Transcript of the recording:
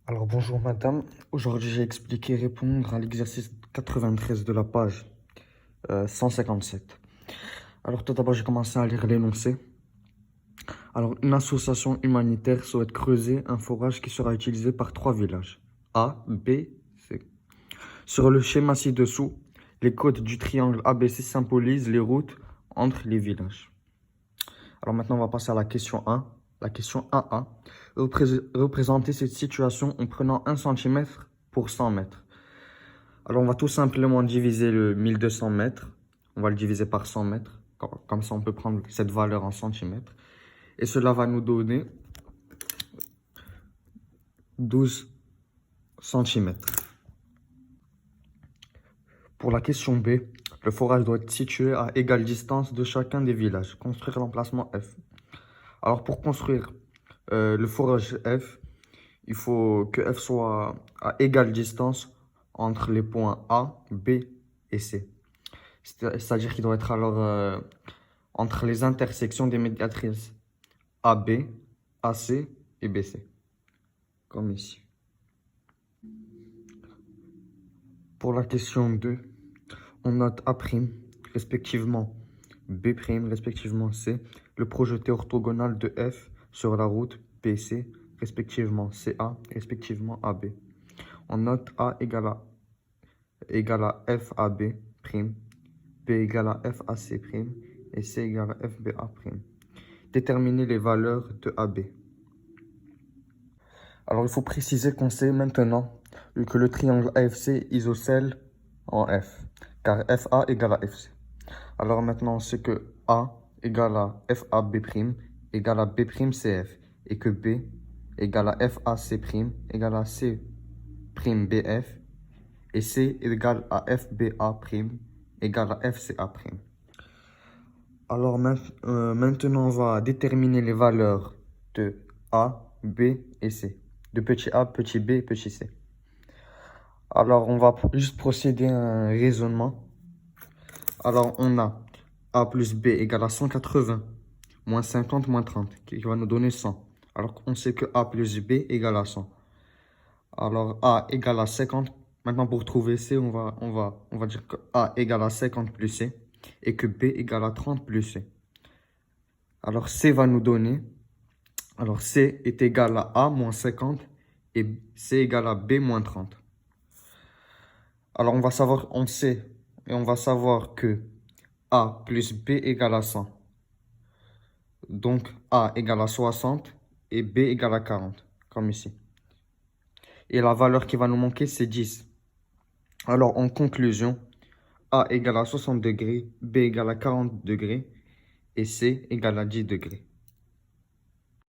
Alors bonjour madame, aujourd'hui j'ai expliqué répondre à l'exercice 93 de la page 157. Alors tout d'abord j'ai commencé à lire l'énoncé. Alors une association humanitaire souhaite creuser un forage qui sera utilisé par 3 villages, A, B, C. Sur le schéma ci-dessous, les côtes du triangle ABC symbolisent les routes entre les villages. Alors maintenant on va passer à la question 1. La question 1A. Représenter cette situation en prenant 1 cm pour 100 mètres. Alors, on va tout simplement diviser le 1200 mètres. On va le diviser par 100 mètres. Comme ça, on peut prendre cette valeur en centimètres. Et cela va nous donner 12 centimètres. Pour la question B, le forage doit être situé à égale distance de chacun des villages. Construire l'emplacement F. Alors, pour construire le forage F, il faut que F soit à égale distance entre les points A, B et C. C'est-à-dire qu'il doit être alors entre les intersections des médiatrices AB, AC et BC, comme ici. Pour la question 2, on note A', respectivement B', respectivement C, le projeté orthogonal de F sur la route BC, respectivement CA, respectivement AB. On note A égale à FAB', B égale à FAC', et C égale à FBA'. Déterminer les valeurs de AB. Alors, il faut préciser qu'on sait maintenant que le triangle AFC est isocèle en F, car FA égale à FC. Alors maintenant, on sait que A égale à FAB' égale à B'CF, et que B égale à FAC' égale à C'BF, et C égale à FBA' égale à FCA'. Alors maintenant, on va déterminer les valeurs de A, B et C. De petit a, petit b, petit c. Alors, on va juste procéder à un raisonnement. Alors, on a a plus b égale à 180, moins 50, moins 30, qui va nous donner 100. Alors qu'on sait que a plus b égale à 100. Alors, a égale à 50. Maintenant, pour trouver c, on va dire que a égale à 50 plus c, et que b égale à 30 plus c. Alors, c va nous donner... Alors, C est égal à A moins 50 et C égale à B moins 30. Alors, on sait et on va savoir que A plus B égale à 100. Donc, A égale à 60 et B égale à 40, comme ici. Et la valeur qui va nous manquer, c'est 10. Alors, en conclusion, A égale à 60 degrés, B égale à 40 degrés et C égale à 10 degrés.